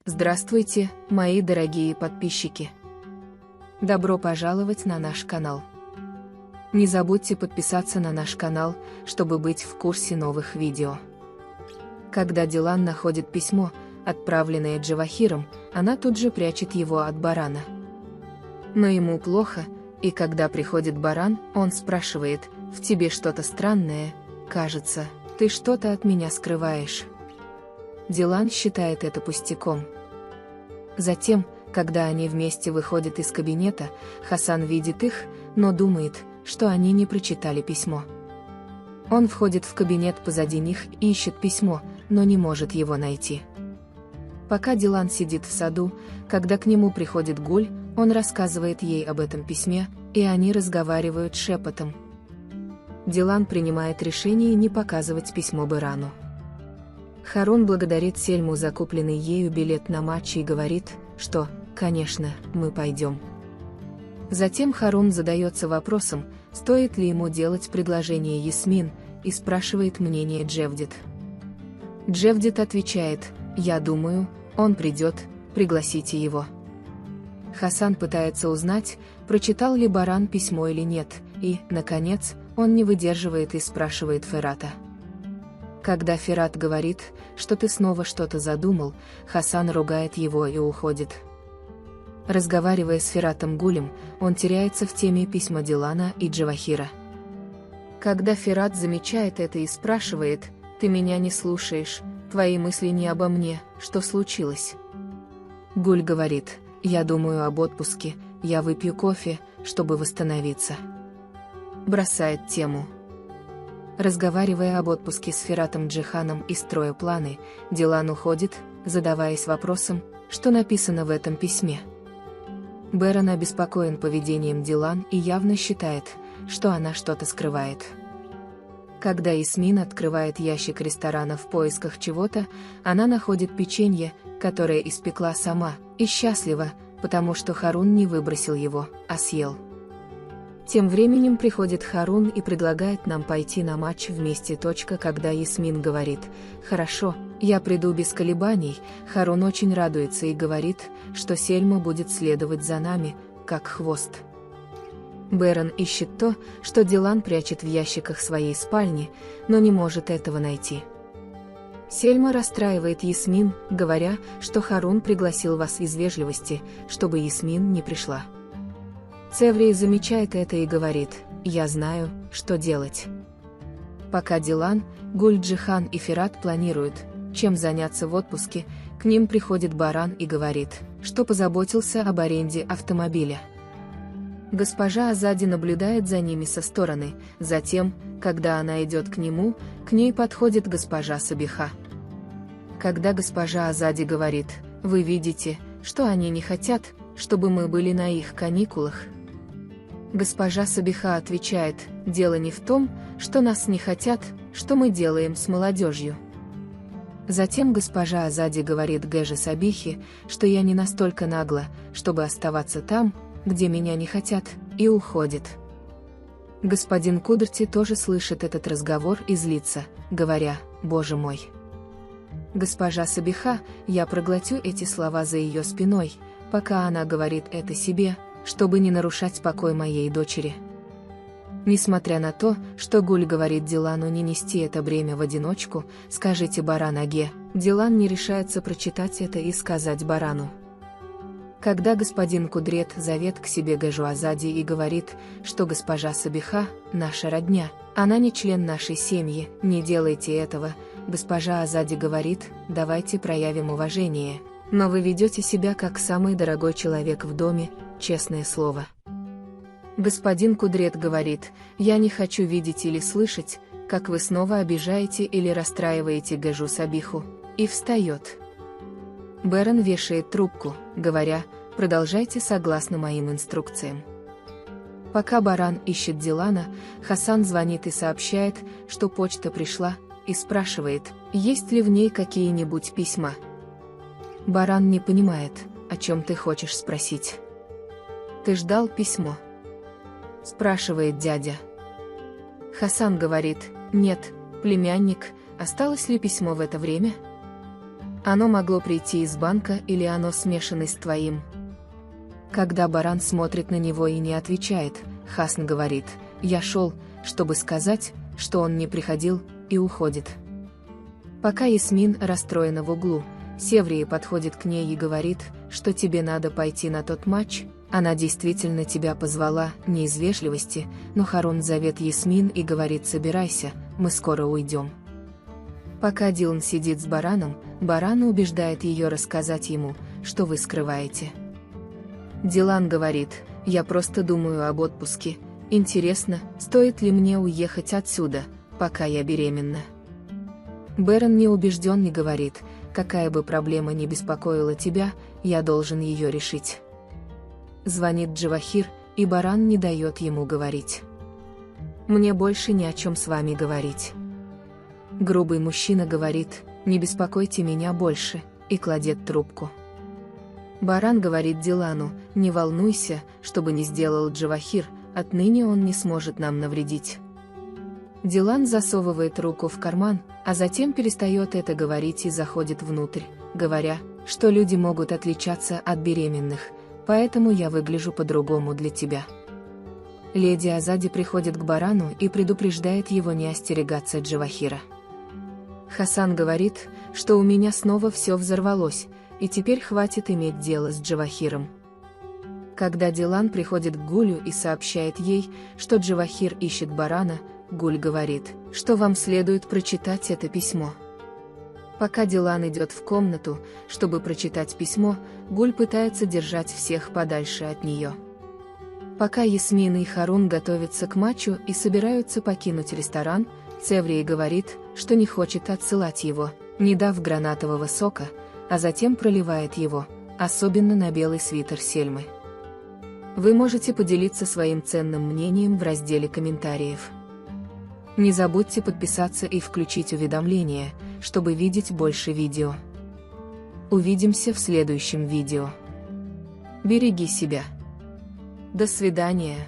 Здравствуйте, мои дорогие подписчики! Добро пожаловать на наш канал. Не забудьте подписаться на наш канал, чтобы быть в курсе новых видео. Когда Дилан находит письмо, отправленное Джавахиром, она тут же прячет его от Барана. Но ему плохо, и когда приходит Баран, он спрашивает: «В тебе что-то странное, кажется, ты что-то от меня скрываешь». Дилан считает это пустяком. Затем, когда они вместе выходят из кабинета, Хасан видит их, но думает, что они не прочитали письмо. Он входит в кабинет позади них и ищет письмо, но не может его найти. Пока Дилан сидит в саду, когда к нему приходит Гуль, он рассказывает ей об этом письме, и они разговаривают шепотом. Дилан принимает решение не показывать письмо Барану. Харун благодарит Сельму за купленный ею билет на матч и говорит, что, конечно, мы пойдем. Затем Харун задается вопросом, стоит ли ему делать предложение Ясмин, и спрашивает мнение Джевдет. Джевдет отвечает: «Я думаю, он придет, пригласите его». Хасан пытается узнать, прочитал ли Баран письмо или нет, и, наконец, он не выдерживает и спрашивает Ферата. Когда Ферат говорит, что ты снова что-то задумал, Хасан ругает его и уходит. Разговаривая с Фератом Гулем, он теряется в теме письма Дилана и Джавахира. Когда Ферат замечает это и спрашивает: «Ты меня не слушаешь, твои мысли не обо мне, что случилось?» Гуль говорит: «Я думаю об отпуске, я выпью кофе, чтобы восстановиться». Бросает тему. Разговаривая об отпуске с Фератом Джиханом и строя планы, Дилан уходит, задаваясь вопросом, что написано в этом письме. Беран обеспокоен поведением Дилан и явно считает, что она что-то скрывает. Когда Ясмин открывает ящик ресторана в поисках чего-то, она находит печенье, которое испекла сама, и счастлива, потому что Харун не выбросил его, а съел. Тем временем приходит Харун и предлагает нам пойти на матч вместе. Когда Ясмин говорит: «Хорошо, я приду без колебаний», Харун очень радуется и говорит, что Сельма будет следовать за нами, как хвост. Беран ищет то, что Дилан прячет в ящиках своей спальни, но не может этого найти. Сельма расстраивает Ясмин, говоря, что Харун пригласил вас из вежливости, чтобы Ясмин не пришла. Цеври замечает это и говорит: «Я знаю, что делать». Пока Дилан, Гуль Джихан и Ферат планируют, чем заняться в отпуске, к ним приходит Баран и говорит, что позаботился об аренде автомобиля. Госпожа Азади наблюдает за ними со стороны, затем, когда она идет к нему, к ней подходит госпожа Сабиха. Когда госпожа Азади говорит: «Вы видите, что они не хотят, чтобы мы были на их каникулах», госпожа Сабиха отвечает: «Дело не в том, что нас не хотят, что мы делаем с молодежью». Затем госпожа Азади говорит Гэже Сабихе, что я не настолько нагла, чтобы оставаться там, где меня не хотят, и уходит. Господин Кудрти тоже слышит этот разговор и злится, говоря: «Боже мой». Госпожа Сабиха, я проглотю эти слова за ее спиной, пока она говорит это себе, чтобы не нарушать покой моей дочери. Несмотря на то, что Гуль говорит Дилану не нести это бремя в одиночку, скажите Баран Аге, Дилан не решается прочитать это и сказать Барану. Когда господин Кудрет зовет к себе Гэжу Азади и говорит, что госпожа Сабиха – наша родня, она не член нашей семьи, не делайте этого, госпожа Азади говорит: «Давайте проявим уважение, но вы ведете себя как самый дорогой человек в доме, честное слово». Господин Кудрет говорит: «Я не хочу видеть или слышать, как вы снова обижаете или расстраиваете Гэжу Сабиху», и встает. Беран вешает трубку, говоря: «Продолжайте согласно моим инструкциям». Пока Баран ищет Дилана, Хасан звонит и сообщает, что почта пришла, и спрашивает, есть ли в ней какие-нибудь письма. Баран не понимает, о чем ты хочешь спросить. «Ты ждал письмо?» – спрашивает дядя. Хасан говорит: «Нет, племянник, осталось ли письмо в это время?» Оно могло прийти из банка или оно смешано с твоим. Когда Баран смотрит на него и не отвечает, Хасан говорит: «Я шел, чтобы сказать, что он не приходил», и уходит. Пока Ясмин расстроена в углу, Севрия подходит к ней и говорит, что тебе надо пойти на тот матч. Она действительно тебя позвала, не из вежливости, но Харун зовет Ясмин и говорит: «Собирайся, мы скоро уйдем». Пока Дилан сидит с Бараном, Баран убеждает ее рассказать ему, что вы скрываете. Дилан говорит: «Я просто думаю об отпуске. Интересно, стоит ли мне уехать отсюда, пока я беременна?» Бэрон не убежден и говорит: «Какая бы проблема ни беспокоила тебя, я должен ее решить». Звонит Джавахир, и Баран не дает ему говорить. «Мне больше ни о чем с вами говорить». Грубый мужчина говорит: «Не беспокойте меня больше», и кладет трубку. Баран говорит Дилану: «Не волнуйся, что бы ни сделал Джавахир, отныне он не сможет нам навредить». Дилан засовывает руку в карман, а затем перестает это говорить и заходит внутрь, говоря, что люди могут отличаться от беременных, поэтому я выгляжу по-другому для тебя. Леди Азади приходит к Барану и предупреждает его не остерегаться Джавахира. Хасан говорит, что у меня снова все взорвалось, и теперь хватит иметь дело с Джавахиром. Когда Дилан приходит к Гулю и сообщает ей, что Джавахир ищет Барана, Гуль говорит, что вам следует прочитать это письмо. Пока Дилан идет в комнату, чтобы прочитать письмо, Гуль пытается держать всех подальше от нее. Пока Ясмин и Харун готовятся к матчу и собираются покинуть ресторан, Севрия говорит, что не хочет отсылать его, не дав гранатового сока, а затем проливает его, особенно на белый свитер Сельмы. Вы можете поделиться своим ценным мнением в разделе комментариев. Не забудьте подписаться и включить уведомления, чтобы видеть больше видео. Увидимся в следующем видео. Береги себя. До свидания.